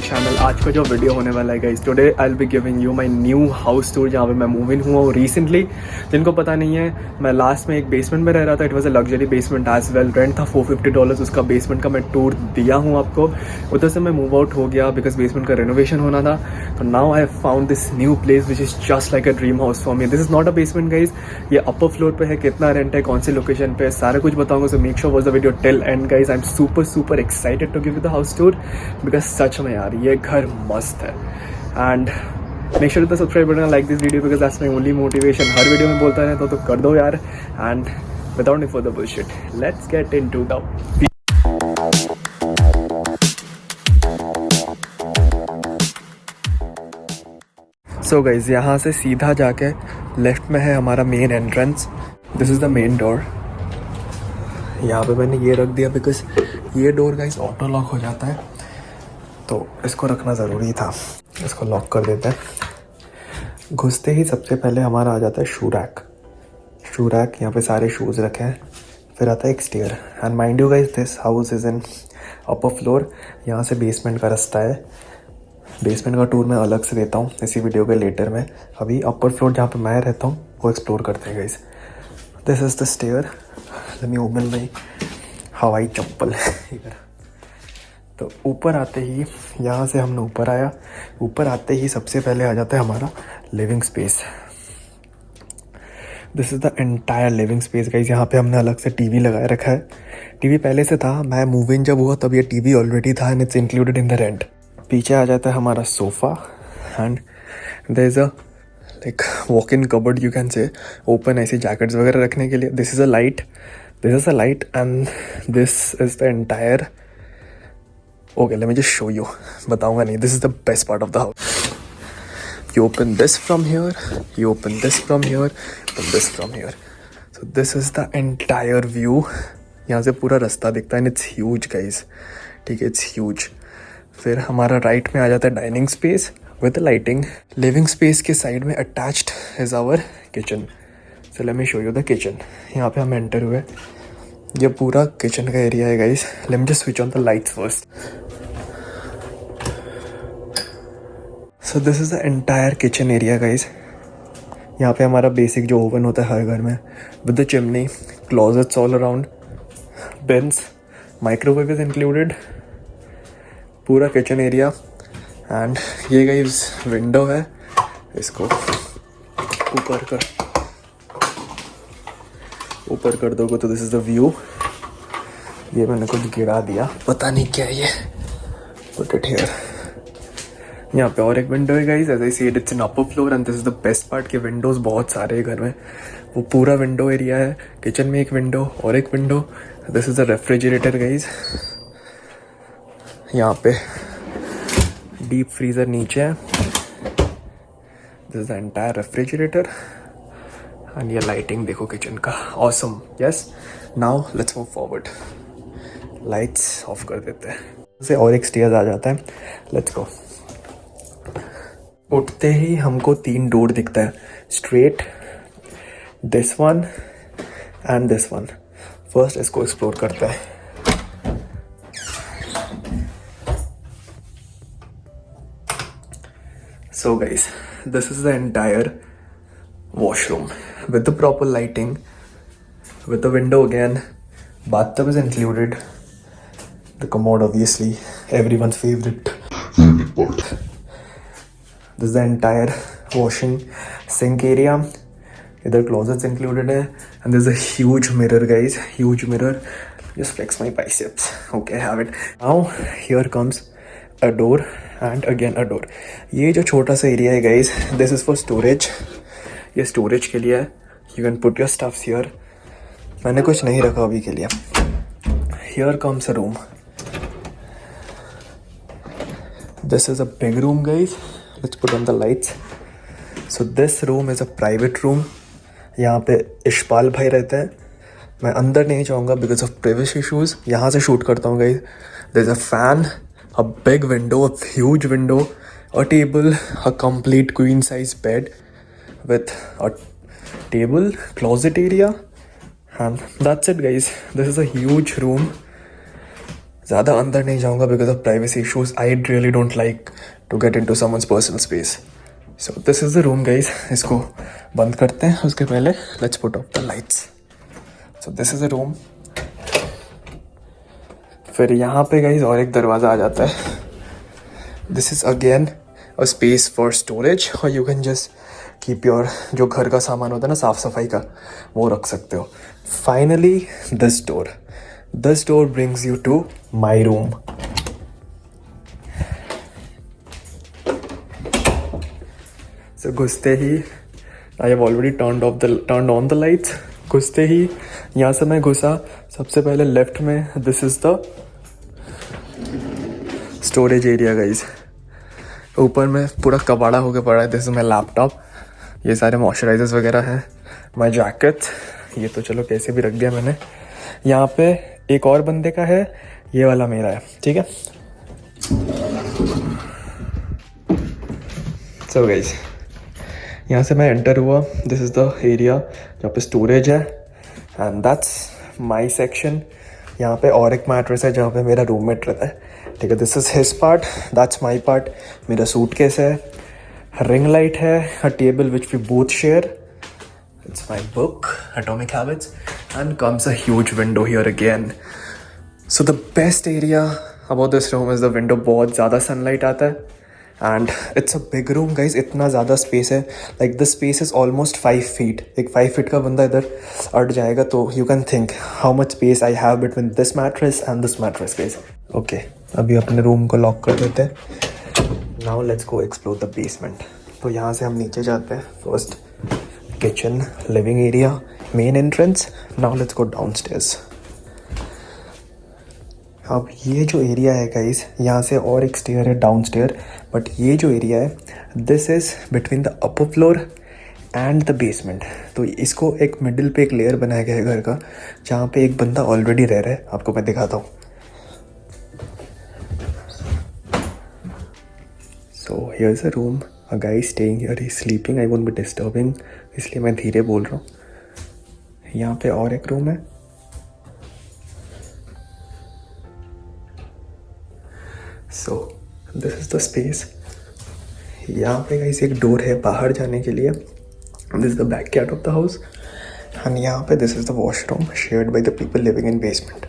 My channel. आज का जो वीडियो होने वाला है guys, today I will be giving you my new house tour जहाँ पे मैं मूव इन हुआ हूँ रिसेंटली। जिनको पता नहीं है, मैं लास्ट में एक बेसमेंट में रह रहा था। It was a luxury basement as well. Rent था $450। उसका बेसमेंट का मैं टूर दिया हूँ आपको। उधर से मैं मूव आउट हो गया बिकॉज बेसमेंट का रेनोवेशन होना था। तो now I have found this new place which is just like a dream house for me. This is not a basement guys. ये अपर फ्लोर पे है, कितना रेंट है, कौन सी लोकेशन पे, सारा कुछ बताऊंगा। So make sure watch the video till end guys. I am super excited to give you the house tour because सच में यार ये घर मस्त है। And make sure the subscribe button, like this video because that's my only motivation. हर video में बोलता रहता तो कर दो यार। And without any further bullshit, let's get into the so guys, यहाँ से सीधा जाके लेफ्ट में है हमारा main entrance. This is the main door. यहाँ पे मैंने ये रख दिया बिकॉज ये डोर गाइज ऑटो लॉक हो जाता है, तो इसको रखना ज़रूरी था। इसको लॉक कर देते हैं। घुसते ही सबसे पहले हमारा आ जाता है शू रैक। यहाँ पे सारे शूज़ रखे हैं। फिर आता है एक stair. And mind you guys, this house is in upper floor. यहाँ से बेसमेंट का रास्ता है। बेसमेंट का टूर मैं अलग से देता हूँ इसी वीडियो के लेटर में। अभी अपर फ्लोर जहाँ पे मैं रहता हूँ वो एक्सप्लोर करते हैं guys. This is the stair. Let me open my हवाई चप्पल इधर। तो ऊपर आते ही, यहाँ से हमने ऊपर आया। ऊपर आते ही सबसे पहले आ जाता है हमारा living space. This is the entire living space guys. यहाँ पे हमने अलग से टीवी लगाए रखा है। टीवी पहले से था, मैं मूव इन जब हुआ तब ये टीवी ऑलरेडी था and it's included in the rent. पीछे आ जाता है हमारा sofa and there is a like walk in cupboard you can say, open ऐसी जैकेट्स वगैरह रखने के लिए। This is a light and this is the entire. Okay, let me just show you. बताऊंगा नहीं, this is the best part of the house. You open this from here, you open this from here, open this from here. So this is the entire view. यहाँ से पूरा रास्ता दिखता है। It's huge guys, ठीक है, it's huge. फिर हमारा राइट में आ जाता है dining space with lighting. Living space के साइड में attached is our kitchen. So let me show you the kitchen. यहाँ पे हम एंटर हुए, ये पूरा किचन का एरिया है guys. Late me just switch on the lights first. So this is the entire kitchen area guys. यहाँ पे हमारा बेसिक जो ओवन होता है हर घर में, with the chimney, closets all around, beans, microwave is included, पूरा किचन एरिया। एंड ये गाइज विंडो है, इसको ऊपर कर दोगे तो दिस इज़ द व्यू। ये मैंने कुछ गिरा दिया, पता नहीं क्या है ये। Put it here. यहाँ पे और एक विंडो है guys, as I said it's in upper floor and this is the best part कि विंडोज बहुत सारे हैं घर में। वो पूरा विंडो एरिया है। किचन में एक विंडो और एक window. This is the refrigerator guys. यहाँ पे डीप फ्रीजर नीचे है। This is the entire refrigerator and ये लाइटिंग देखो किचन का, awesome. Yes, now let's move forward. Lights off कर देते हैं से और एक स्टेयर्स आ जाता है। Let's go. उठते ही हमको 3 डोर दिखता है straight, this one and this one. First इसको एक्सप्लोर करते हैं। So guys, this is the entire washroom with the proper lighting, with the window again. Bathtub is included. The commode, obviously, everyone's favorite part. This is the entire washing sink area. Either closets included है, and there's a huge mirror, guys. Huge mirror. Just flex my biceps. Okay, I have it. Now here comes a door and again a door. ये जो छोटा सा area है, guys, this is for storage. ये storage के लिए है। You can put your stuffs here. मैंने कुछ नहीं रखा अभी के लिए। Here comes a room. This is a big room guys. Let's put on the lights. So this room is a private room. यहाँ पे इशपाल भाई रहते हैं। मैं अंदर नहीं जाऊँगा बिकॉज ऑफ प्राइवेसी इशूज़। यहाँ से शूट करता हूँ guys. There is a fan, a big window, a huge window, a table, a complete queen size bed with a table, closet area, and that's it guys. This is a huge room. ज़्यादा अंदर नहीं जाऊँगा because of privacy issues. I really don't like to get into someone's personal space. So this is the room guys. इसको बंद करते हैं. उसके पहले let's put off the lights. So this is a room. फिर यहाँ पे guys और एक दरवाज़ा आ जाता है. This is again a space for storage और you can just keep your जो घर का सामान होता है ना साफ़ सफाई का वो रख सकते हो. Finally this door brings you to my room. So घुसते ही I have already turn on the lights. घुसते ही यहाँ से मैं घुसा सबसे पहले लेफ्ट में this is the storage area guys. ऊपर में पूरा कबाड़ा होकर पड़ा है. This is my laptop. ये सारे मॉइस्चराइजर्स वगैरह हैं. माई जैकेट ये तो चलो कैसे भी रख दिया मैंने. यहाँ पे एक और बंदे का है. ये वाला मेरा है. ठीक है. सो गाइज यहाँ से मैं एंटर हुआ. दिस इज़ द एरिया जहाँ पे स्टोरेज है एंड दैट्स माई सेक्शन. यहाँ पे और एक मैट्रेस है जहाँ पे मेरा रूममेट रहता है. ठीक है. This is his part, that's my part. मेरा सूटकेस है, रिंग लाइट है, a table which we both share. It's my book Atomic Habits and comes a huge window here again. So the best area about this room is the window. बहुत ज़्यादा sunlight आता है and it's a big room guys. इतना ज़्यादा space है. Like the space is almost 5 feet. एक 5 feet का बंदा इधर अट जाएगा. तो you can think how much space I have between this mattress and this mattress guys. Okay अभी अपने रूम को लॉक कर देते हैं. Now let's go explore the basement. तो यहाँ से हम नीचे जाते हैं. First kitchen, living area, main entrance. Now let's go downstairs. अब ये जो एरिया है गाइस यहाँ से और एक स्टेयर है डाउन स्टेयर. बट ये जो एरिया है this is between the upper floor and the basement. तो इसको एक मिडिल पे एक लेयर बनाया गया है घर का जहाँ पे एक बंदा ऑलरेडी रह रहा है. आपको मैं दिखाता हूँ. So here is a room. A guy staying here, he sleeping. I won't be disturbing इसलिए मैं धीरे बोल रहा हूँ. यहाँ पे और एक रूम है. सो दिस इज़ द स्पेस. यहाँ पे गाइस एक डोर है बाहर जाने के लिए. This is the back yard of the house and यहाँ पे this is the washroom shared by the people living in basement.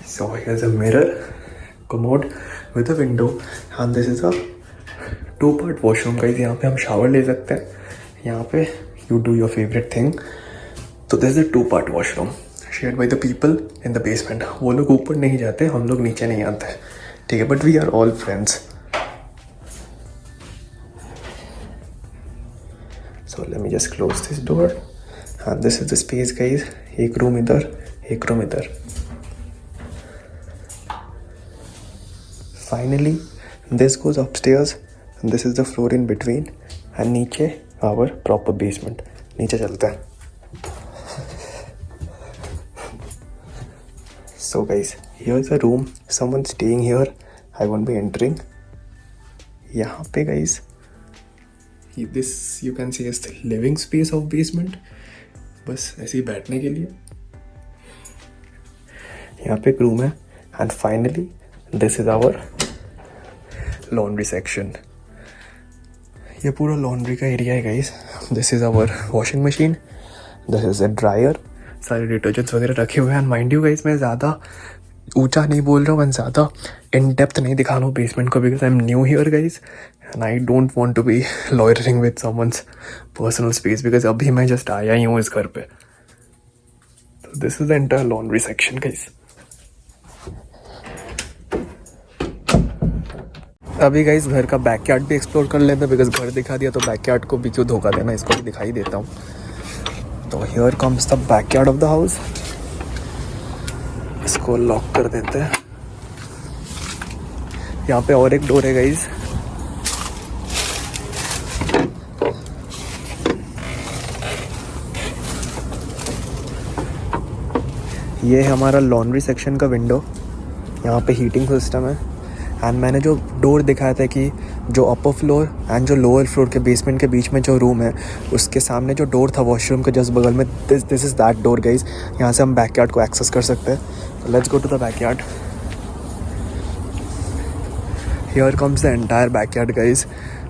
So here is a mirror, commode with a window and this is a 2-part washroom guys. यहाँ पे हम shower ले सकते हैं. यहाँ पे you do your favourite thing. तो this is a 2-part washroom shared by the people in the basement. वो लोग ऊपर नहीं जाते, हम लोग नीचे नहीं आते. ठीक है. But we are all friends. So let me just close this door and this is the space guys. एक रूम इधर, एक रूम इधर. Finally this goes upstairs and this is the floor in between and नीचे our proper basement. नीचे चलते हैं. So guys here is a room. Someone staying here. I won't be entering. यहाँ पे guys this you can say is the living space of basement. बस ऐसे ही बैठने के लिए. यहाँ पे एक रूम है and finally this is our laundry section. ये पूरा laundry का एरिया है guys. This is our washing machine. This is a dryer. सारे डिटर्जेंट्स वगैरह रखे हुए हैं. and mind you guys मैं ज़्यादा ऊंचा नहीं बोल रहा हूँ एंड ज़्यादा इन डेप्थ नहीं दिखा रहा हूँ बेसमेंट को because I am new here guys and I don't want to be loitering with someone's personal space because अभी मैं जस्ट आया ही हूँ इस घर पे. तो this is the entire laundry section guys. अभी गाइज घर का बैकयार्ड भी एक्सप्लोर कर लेते हैं बिकॉज घर दिखा दिया तो बैकयार्ड को भी क्यों धोखा देना, इसको भी दिखाई देता हूँ. तो here comes the backyard of the house. इसको लॉक कर देते हैं. यहाँ पे और एक डोर है गाइज. ये है हमारा लॉन्ड्री सेक्शन का विंडो. यहाँ पे हीटिंग सिस्टम है एंड मैंने जो डोर दिखाया था कि जो अपर फ्लोर एंड जो लोअर फ्लोर के बेसमेंट के बीच में जो रूम है उसके सामने जो डोर था वॉशरूम के जस्ट बगल में, this is that door guys. यहाँ से हम बैकयार्ड को एक्सेस कर सकते हैं. Let's go to the backyard. Here comes the entire backyard guys.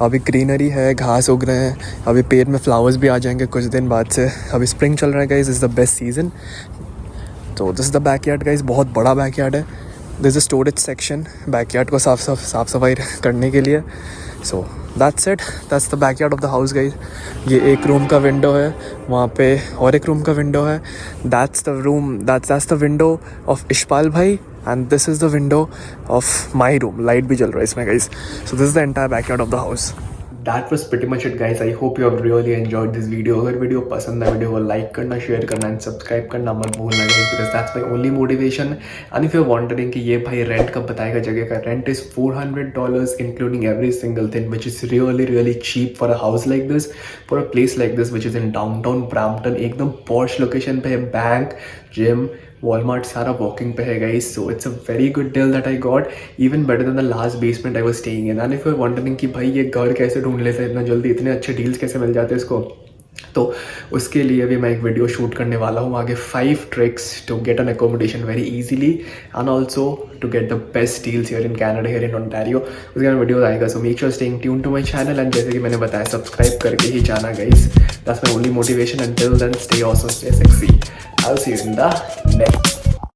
अभी ग्रीनरी है, घास उग रहे हैं, अभी पेड़ में फ्लावर्स भी आ जाएंगे कुछ दिन बाद से। अभी स्प्रिंग चल रहा है guys, is the best season. तो this is the backyard guys, बहुत बड़ा बैकयार्ड है। This is storage section backyard को साफ सफाई करने के लिए। So that's it, that's the backyard of the house guys. ये एक रूम का विंडो है, वहाँ पे और एक रूम का विंडो है। That's the room, that's the window of Ishpal भाई, and this is the window of my room. Light भी जल रहा है इसमें guys. So this is the entire backyard of the house. That was pretty much it guys. I hope you have really enjoyed this video. अगर video पसंद है, video को like करना, शेयर करना एंड सब्सक्राइब करना मत भूलना guys, because that's my only motivation. And if you're wondering कि ये भाई रेंट कब बताएगा जगह का, rent is $400 including every single thing, which is really cheap for a house like this, for a place like this which is in downtown Brampton, एकदम posh location पे है, बैंक, जिम, Walmart सारा walking पे है guys. So it's a very good deal that I got, even better than the last basement I was staying in. And if you're wondering कि भाई ये घर कैसे ढूंढ लेते हैं इतना जल्दी, इतने अच्छे डील्स कैसे मिल जाते हैं इसको, तो उसके लिए भी मैं एक वीडियो शूट करने वाला हूँ आगे, 5 tricks to get an accommodation very easily and also to get the best deals here in Canada, here in Ontario. उसके बाद वीडियो आएगा. So make sure staying tune to my channel, and जैसे कि मैंने बताया सब्सक्राइब करके ही जाना guys. That's my only motivation. Until then, stay awesome, stay sexy. I'll see you in the next